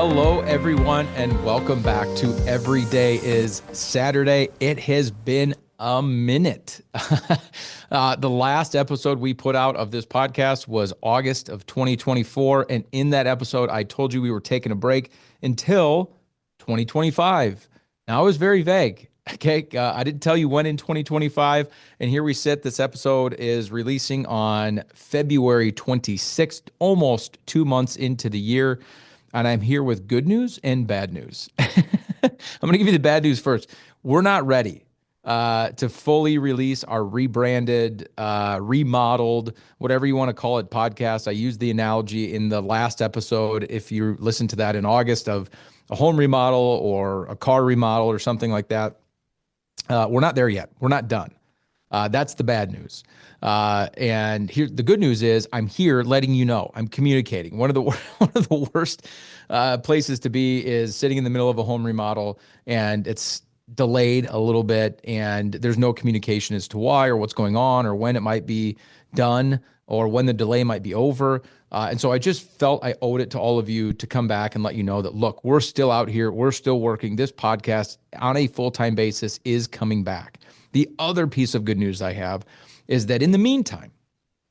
Hello, everyone, and welcome back to Every Day is Saturday. It has been a minute. The last episode we put out of this podcast was August of 2024, and in that episode, I told you we were taking a break until 2025. Now, I was very vague. Okay, I didn't tell you when in 2025, and here we sit. This episode is releasing on February 26th, almost 2 months into the year. And I'm here with good news and bad news. I'm going to give you the bad news first. We're not ready to fully release our rebranded, remodeled, whatever you want to call it, podcast. I used the analogy in the last episode, if you listen to that in August, of a home remodel or a car remodel or something like that. We're not there yet. We're not done. That's the bad news. And here, the good news is I'm here letting you know. I'm communicating. One of the worst places to be is sitting in the middle of a home remodel and it's delayed a little bit and there's no communication as to why or what's going on or when it might be done or when the delay might be over. And so I just felt I owed it to all of you to come back and let you know that, look, we're still out here. We're still working. This podcast on a full-time basis is coming back. The other piece of good news I have is that in the meantime,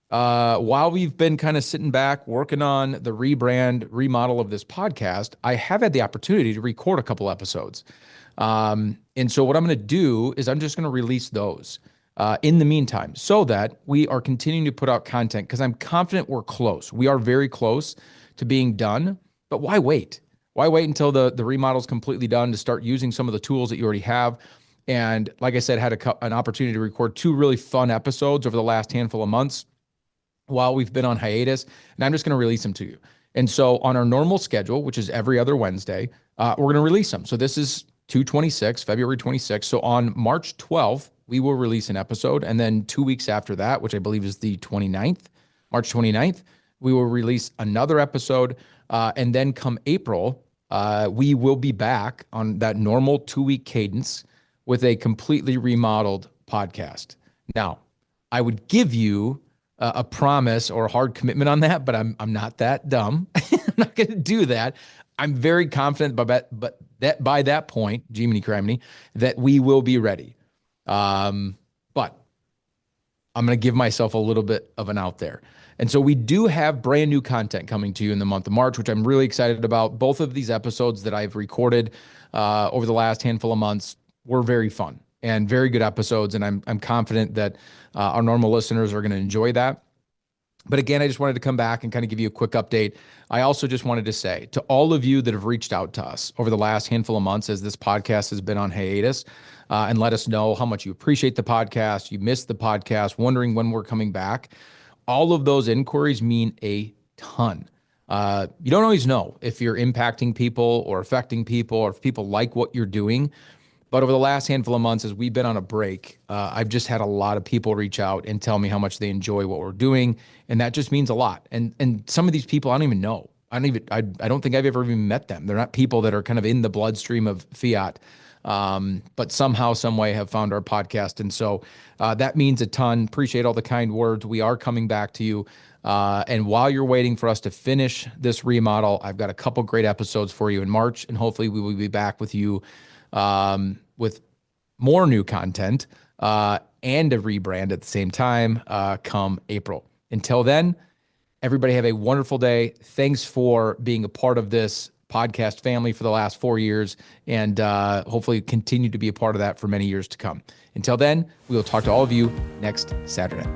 while we've been kind of sitting back working on the remodel of this podcast, I have had the opportunity to record a couple episodes. And so what I'm going to do is I'm just going to release those in the meantime so that we are continuing to put out content because I'm confident we're close. We are very close to being done, but why wait? Why wait until the remodel is completely done to start using some of the tools that you already have? And like I said, had an opportunity to record 2 really fun episodes over the last handful of months while we've been on hiatus, and I'm just going to release them to you. And so on our normal schedule, which is every other Wednesday, we're going to release them. So this is February 26th. So on March 12th, we will release an episode. And then 2 weeks after that, which I believe is the March 29th, we will release another episode. And then come April, we will be back on that normal 2-week cadence with a completely remodeled podcast. Now, I would give you a promise or a hard commitment on that, but I'm not that dumb. I'm not going to do that. I'm very confident, but that by that point, Jiminy Criminy, that we will be ready. But I'm going to give myself a little bit of an out there. And so we do have brand new content coming to you in the month of March, which I'm really excited about. Both of these episodes that I've recorded over the last handful of months were very fun and very good episodes. And I'm confident that our normal listeners are going to enjoy that. But again, I just wanted to come back and kind of give you a quick update. I also just wanted to say to all of you that have reached out to us over the last handful of months as this podcast has been on hiatus and let us know how much you appreciate the podcast, you missed the podcast, wondering when we're coming back. All of those inquiries mean a ton. You don't always know if you're impacting people or affecting people or if people like what you're doing. But over the last handful of months, as we've been on a break, I've just had a lot of people reach out and tell me how much they enjoy what we're doing. And that just means a lot. And some of these people I don't even know. I don't think I've ever even met them. They're not people that are kind of in the bloodstream of Fiat, but somehow, some way have found our podcast. And so that means a ton. Appreciate all the kind words. We are coming back to you. And while you're waiting for us to finish this remodel, I've got a couple great episodes for you in March. And hopefully we will be back with you with more new content and a rebrand at the same time come April. Until then, everybody have a wonderful day. Thanks for being a part of this podcast family for the last 4 years and hopefully continue to be a part of that for many years to come. Until then, we will talk to all of you next Saturday.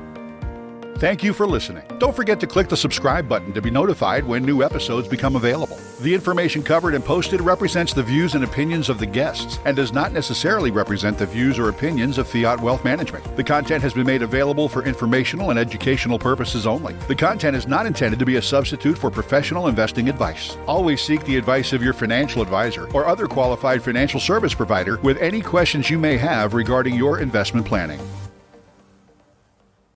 Thank you for listening. Don't forget to click the subscribe button to be notified when new episodes become available. The information covered and posted represents the views and opinions of the guests and does not necessarily represent the views or opinions of Fiat Wealth Management. The content has been made available for informational and educational purposes only. The content is not intended to be a substitute for professional investing advice. Always seek the advice of your financial advisor or other qualified financial service provider with any questions you may have regarding your investment planning.